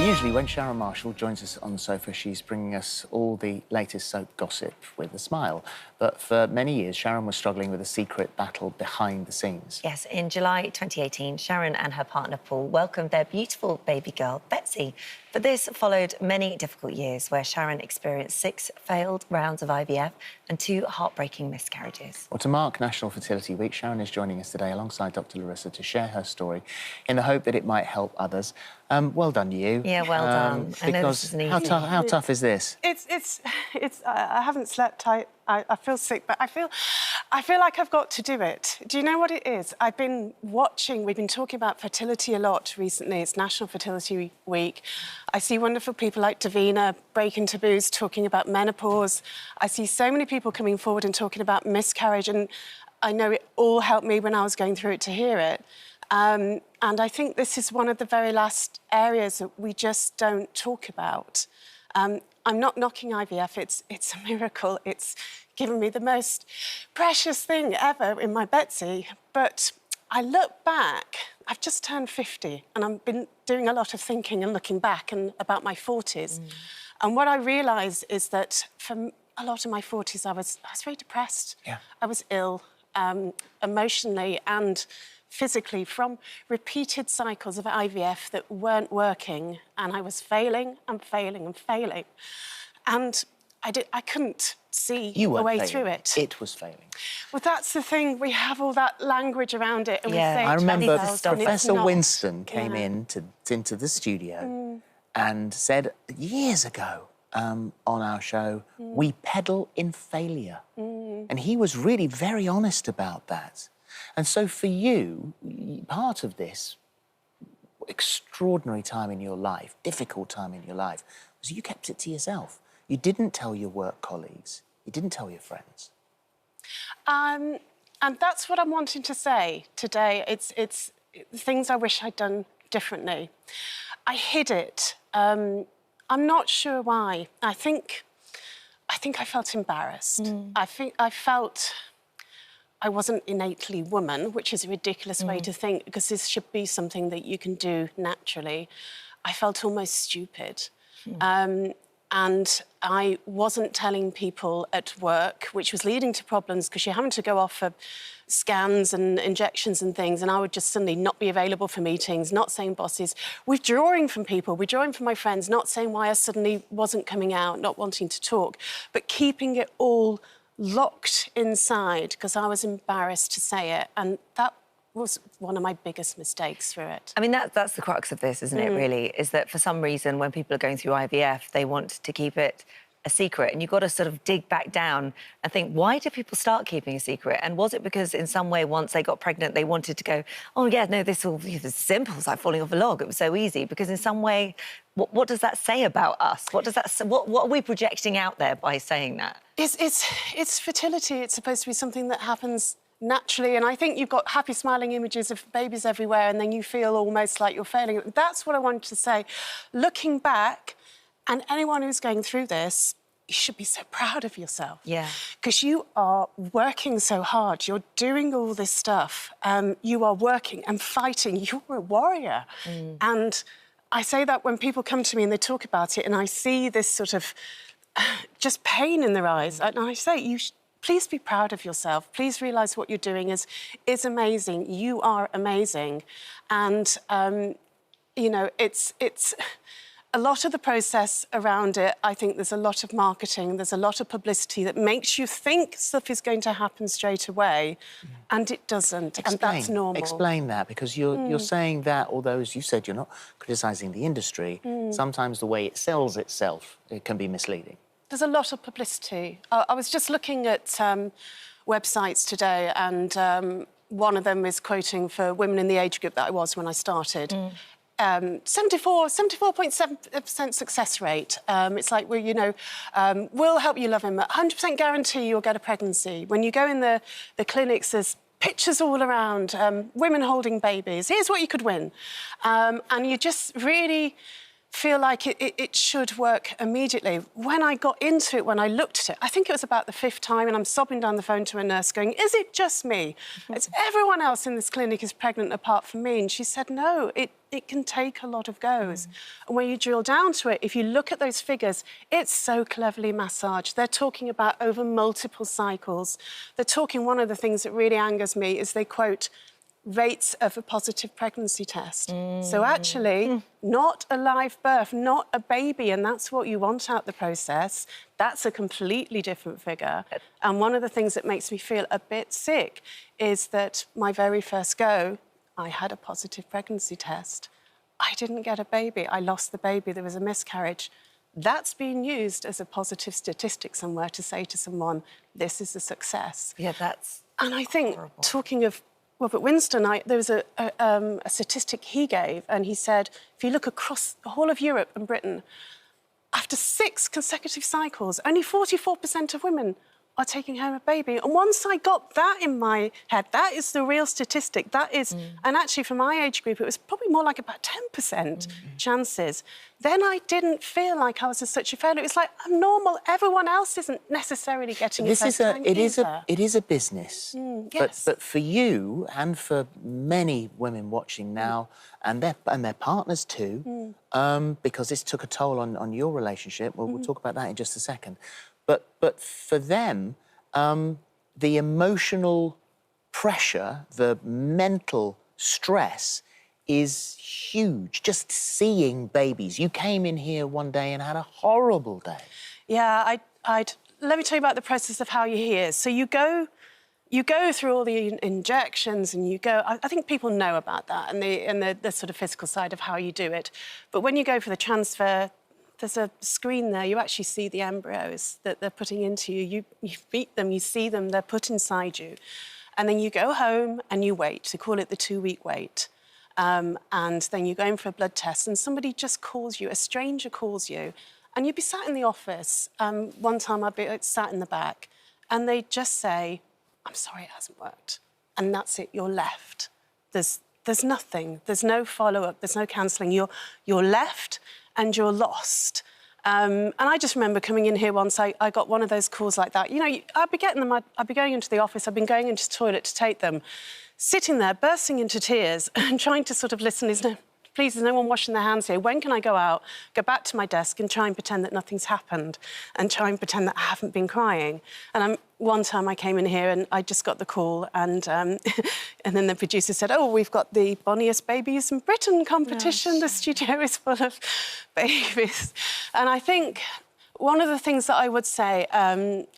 Usually when Sharon Marshall joins us on the sofa, she's bringing us all the latest soap gossip with a smile. But for many years, Sharon was struggling with a secret battle behind the scenes. Yes, in July 2018, Sharon and her partner Paul welcomed their beautiful baby girl, Betsey. But this followed many difficult years where Sharon experienced 6 failed rounds of IVF and 2 heartbreaking miscarriages. Well, to mark National Fertility Week, Sharon is joining us today alongside Dr Larisa to share her story in the hope that it might help others. Well done, you. Yeah, well done. I know this isn't easy. How tough is this? I haven't slept. I feel sick, but I feel like I've got to do it. Do you know what it is? I've been watching. We've been talking about fertility a lot recently. It's National Fertility Week. I see wonderful people like Davina breaking taboos, talking about menopause. I see so many people coming forward and talking about miscarriage, and I know it all helped me when I was going through it to hear it. And I think this is one of the very last areas that we just don't talk about. I'm not knocking IVF, it's a miracle. It's given me the most precious thing ever in my Betsey. But I look back, I've just turned 50, and I've been doing a lot of thinking and looking back and about my 40s. And what I realised is that for a lot of my 40s, I was very depressed. Yeah. I was ill, emotionally and physically, from repeated cycles of IVF that weren't working, and I was failing and failing and failing. And I couldn't see a way through it. It was failing. Well, that's the thing. We have all that language around it, and we say I remember Professor Winston came into the studio and said years ago on our show, we peddle in failure. And he was really very honest about that. And so for you, part of this extraordinary time in your life, difficult time in your life, was you kept it to yourself. You didn't tell your work colleagues. You didn't tell your friends. And that's what I'm wanting to say today. It's things I wish I'd done differently. I hid it. I'm not sure why. I think I felt embarrassed. I felt I wasn't innately woman, which is a ridiculous way to think, because this should be something that you can do naturally. I felt almost stupid. And I wasn't telling people at work, which was leading to problems, because you're having to go off for scans and injections and things, and I would just suddenly not be available for meetings, not saying bosses, withdrawing from people, withdrawing from my friends, not saying why I suddenly wasn't coming out, not wanting to talk, but keeping it all locked inside because I was embarrassed to say it, and that was one of my biggest mistakes through it. I mean, that's the crux of this, isn't it, really? Is that for some reason, when people are going through IVF, they want to keep it a secret, and you've got to sort of dig back down and think, why do people start keeping a secret? And was it because in some way, once they got pregnant, they wanted to go, oh, yeah, no, this will be as simple as like falling off a log. It was so easy. Because in some way, what does that say about us? What are we projecting out there by saying that? It's fertility. It's supposed to be something that happens naturally, and I think you've got happy, smiling images of babies everywhere, and then you feel almost like you're failing. That's what I wanted to say. Looking back, and anyone who's going through this, you should be so proud of yourself. Yeah. Because you are working so hard. You're doing all this stuff. You are working and fighting. You're a warrior. And I say that when people come to me and they talk about it, and I see this sort of just pain in their eyes, and I say, please be proud of yourself. Please realise what you're doing is amazing. You are amazing. And, you know, it's a lot of the process around it. I think there's a lot of marketing, there's a lot of publicity that makes you think stuff is going to happen straight away, and it doesn't, and that's normal. Explain that, because you're saying that, although, as you said, you're not criticising the industry, sometimes the way it sells itself, it can be misleading. There's a lot of publicity. I was just looking at websites today, and one of them is quoting for women in the age group that I was when I started. 74.7% success rate. It's like, well, you know, we'll help you love him. 100% guarantee you'll get a pregnancy. When you go in the clinics, there's pictures all around, women holding babies. Here's what you could win. And you just really feel like it should work immediately. When I got into it, when I looked at it, I think it was about the 5th time, and I'm sobbing down the phone to a nurse going, is it just me? It's everyone else in this clinic is pregnant apart from me. And she said, no, it can take a lot of goes. And when you drill down to it, if you look at those figures, it's so cleverly massaged. They're talking about over multiple cycles. They're talking, one of the things that really angers me is they quote, rates of a positive pregnancy test. So actually, not a live birth, not a baby, and that's what you want out the process. That's a completely different figure. And one of the things that makes me feel a bit sick is that my very first go, I had a positive pregnancy test. I didn't get a baby. I lost the baby. There was a miscarriage. That's being used as a positive statistic somewhere to say to someone, this is a success. Yeah, that's And I think, horrible. talking of Robert Winston, there was a statistic he gave, and he said, if you look across the whole of Europe and Britain, after 6 consecutive cycles, only 44% of women are taking home a baby. And once I got that in my head, that is the real statistic. That is, and actually for my age group, it was probably more like about 10% chances. Then I didn't feel like I was such a failure. It was like, I'm normal. Everyone else isn't necessarily getting This is it is a business. Yes. But for you and for many women watching now, and their partners too, because this took a toll on your relationship. Well, we'll talk about that in just a second. But for them, the emotional pressure, the mental stress is huge. Just seeing babies. You came in here one day and had a horrible day. Yeah, let me tell you about the process of how you're here. So you go through all the injections, and you go. I think people know about that and the sort of physical side of how you do it. But when you go for the transfer, there's a screen there. You actually see the embryos that they're putting into you. You meet them, you see them, they're put inside you. And then you go home and you wait. They call it the 2-week wait. And then you go in for a blood test, and somebody just calls you, a stranger calls you, and you'd be sat in the office. One time I'd be sat in the back, and they just say, I'm sorry, it hasn't worked. And that's it, you're left. There's nothing, there's no follow-up, there's no counselling. You're left, and you're lost. And I just remember coming in here once, I got one of those calls like that. You know, I'd be getting them, I'd be going into the office, I'd been going into the toilet to take them, sitting there, bursting into tears and trying to sort of listen, please, there's no one washing their hands here. When can I go out, go back to my desk and try and pretend that nothing's happened and try and pretend that I haven't been crying? And one time I came in here and I just got the call, and and then the producer said, oh, we've got the bonniest babies in Britain competition. The studio is full of babies. And I think one of the things that I would say,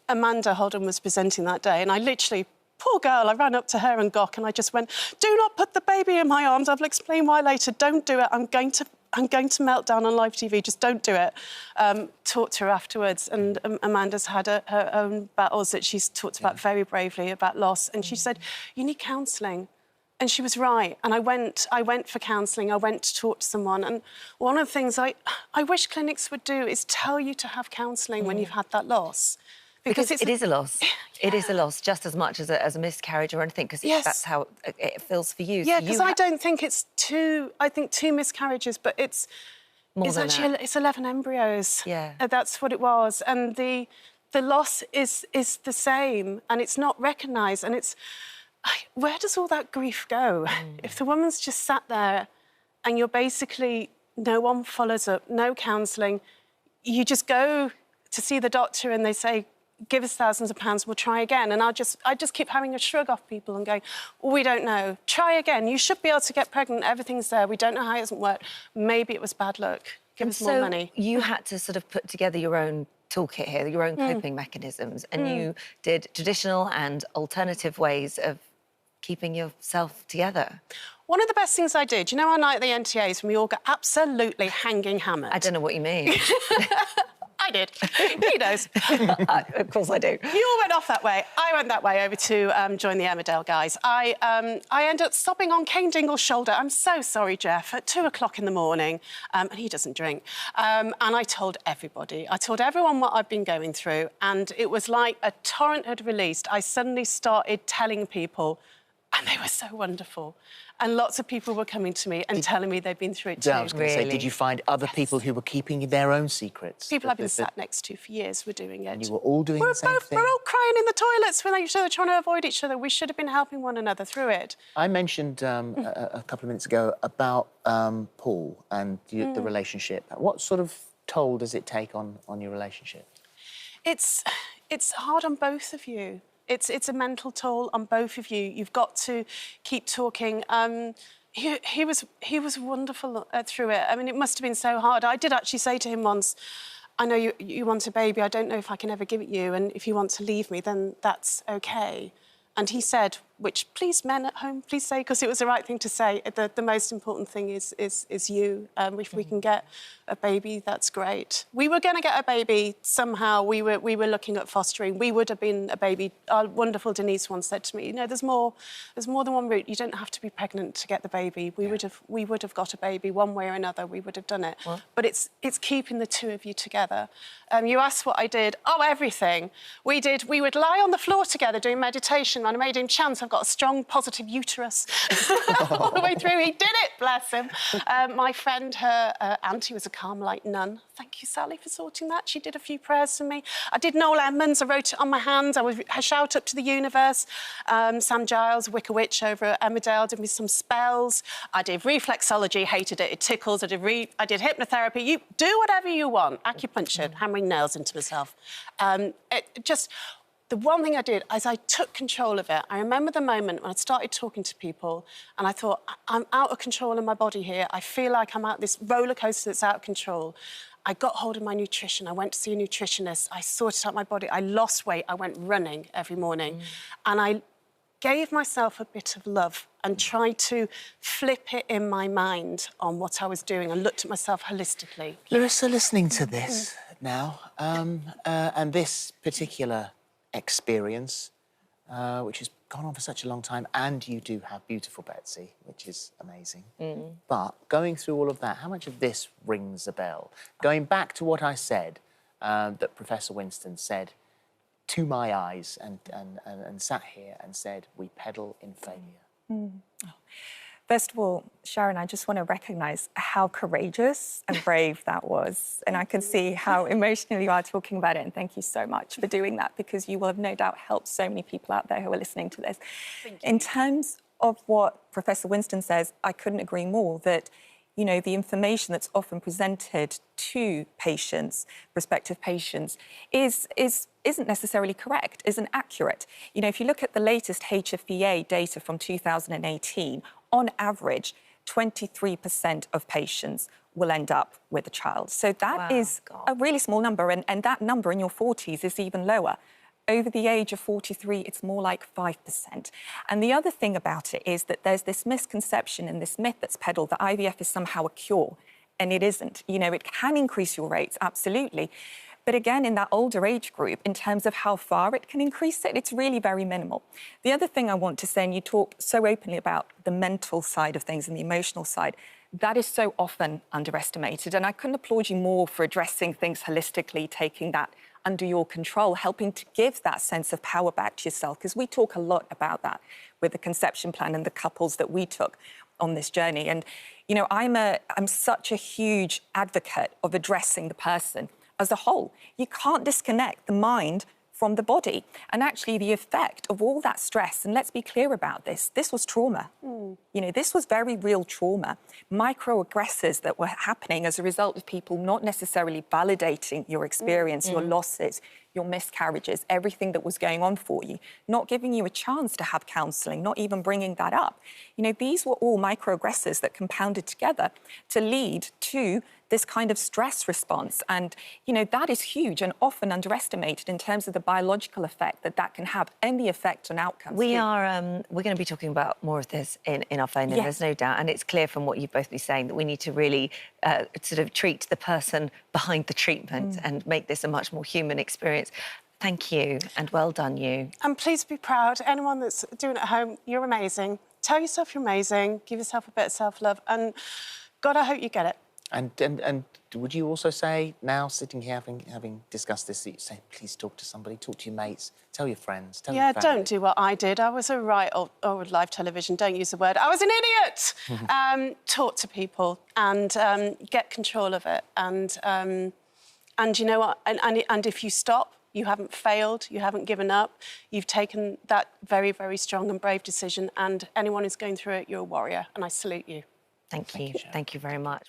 Amanda Holden was presenting that day, and I literally, poor girl, I ran up to her and Gok, and I just went, do not put the baby in my arms. I'll explain why later. Don't do it. I'm going to melt down on live TV. Just don't do it. Talked to her afterwards, and Amanda's had her own battles that she's talked about very bravely about loss. And she said, you need counselling. And she was right. And I went for counselling. I went to talk to someone. And one of the things I wish clinics would do is tell you to have counselling when you've had that loss. Because it is a loss. Yeah. It is a loss just as much as a miscarriage or anything, because that's how it feels for you. Yeah, because I don't think it's two... I think 2 miscarriages, but it's actually it's 11 embryos. Yeah. That's what it was. And the loss is the same, and it's not recognised. And it's... Where does all that grief go? If the woman's just sat there and you're basically... No one follows up, no counselling. You just go to see the doctor and they say, give us thousands of pounds, we'll try again. And I just keep having a shrug off people and going, we don't know. Try again. You should be able to get pregnant. Everything's there. We don't know how it hasn't worked. Maybe it was bad luck. Give us more money. You had to sort of put together your own toolkit here, your own coping mechanisms, and you did traditional and alternative ways of keeping yourself together. One of the best things I did, you know, our night at the NTAs when we all got absolutely hanging Hammond? I don't know what you mean. I did. He knows. Of course I do. You all went off that way. I went that way over to join the Emmerdale guys. I ended up sobbing on Kane Dingle's shoulder. I'm so sorry, Jeff, at 2 o'clock in the morning, and he doesn't drink. And I told everybody. I told everyone what I'd been going through, and it was like a torrent had released. I suddenly started telling people, And they were so wonderful. And lots of people were coming to me and telling me they'd been through it too. I was going to say, did you find other people who were keeping their own secrets? People I've been sat next to for years were doing it. And you were all doing the same thing? We're all crying in the toilets with each other, trying to avoid each other. We should have been helping one another through it. I mentioned a couple of minutes ago about Paul and the relationship. What sort of toll does it take on your relationship? It's hard on both of you. It's a mental toll on both of you. You've got to keep talking. He was wonderful through it. I mean, it must have been so hard. I did actually say to him once, I know you want a baby. I don't know if I can ever give it you. And if you want to leave me, then that's OK. And he said, which please men at home, please say, because it was the right thing to say, the most important thing is you. If we can get a baby, that's great. We were going to get a baby somehow. We were looking at fostering. We would have been a baby. Our wonderful Denise once said to me, you know, there's more than one route. You don't have to be pregnant to get the baby. We would have got a baby one way or another. We would have done it. What? But it's keeping the two of you together. You asked what I did. Oh, everything. We would lie on the floor together doing meditation, and I made him chant, I've got a strong, positive uterus all the way through. He did it, bless him. My friend, her auntie was a Carmelite nun. Thank you, Sally, for sorting that. She did a few prayers for me. I did Noel Edmonds. I wrote it on my hands. I shout up to the universe. Sam Giles, Wicker Witch over at Emmerdale, did me some spells. I did reflexology, hated it. It tickles. I did hypnotherapy. You do whatever you want. Acupuncture, hammering nails into myself. The one thing I did is I took control of it. I remember the moment when I started talking to people and I thought, I'm out of control in my body here. I feel like I'm out this roller coaster that's out of control. I got hold of my nutrition. I went to see a nutritionist. I sorted out my body. I lost weight. I went running every morning. And I gave myself a bit of love and tried to flip it in my mind on what I was doing and looked at myself holistically. Larisa, listening to this now, and this particular experience, which has gone on for such a long time, and you do have beautiful Betsey, which is amazing. But going through all of that, how much of this rings a bell? Going back to what I said, that Professor Winston said to my eyes and sat here and said, we peddle in failure. First of all, Sharon, I just want to recognise how courageous and brave that was. And I can see how emotional you are talking about it. And thank you so much for doing that, because you will have no doubt helped so many people out there who are listening to this. In terms of what Professor Winston says, I couldn't agree more that, you know, the information that's often presented to patients, prospective patients, isn't necessarily correct, isn't accurate. You know, if you look at the latest HFEA data from 2018, on average, 23% of patients will end up with a child. So that is a really small number, and that number in your 40s is even lower. Over the age of 43, it's more like 5%. And the other thing about it is that there's this misconception and this myth that's peddled that IVF is somehow a cure, and it isn't. You know, it can increase your rates, absolutely. But again, in that older age group, in terms of how far it can increase it, it's really very minimal. The other thing I want to say, and you talk so openly about the mental side of things and the emotional side, that is so often underestimated. And I couldn't applaud you more for addressing things holistically, taking that under your control, helping to give that sense of power back to yourself, because we talk a lot about that with the conception plan and the couples that we took on this journey. And, you know, I'm such a huge advocate of addressing the person as a whole. You can't disconnect the mind from the body. And actually the effect of all that stress, and let's be clear about this was trauma. You know, this was very real trauma. Microaggressors that were happening as a result of people not necessarily validating your experience, your losses, your miscarriages, everything that was going on for you, not giving you a chance to have counselling, not even bringing that up. You know, these were all microaggressors that compounded together to lead to this kind of stress response. And, you know, that is huge and often underestimated in terms of the biological effect that can have and the effect on outcomes. We're going to be talking about more of this in our phone, and there's no doubt. And it's clear from what you've both been saying that we need to really sort of treat the person behind the treatment and make this a much more human experience. Thank you, and well done, you. And please be proud. Anyone that's doing it at home, you're amazing. Tell yourself you're amazing. Give yourself a bit of self-love. And God, I hope you get it. And would you also say now, sitting here, having discussed this, that you say, please talk to somebody, talk to your mates, tell your friends, tell your family. Don't do what I did. I was a right old live television. Don't use the word. I was an idiot. Talk to people and get control of it. And you know what? And if you stop, you haven't failed. You haven't given up. You've taken that very, very strong and brave decision. And anyone who's going through it, you're a warrior. And I salute you. Thank you. Thank you very much.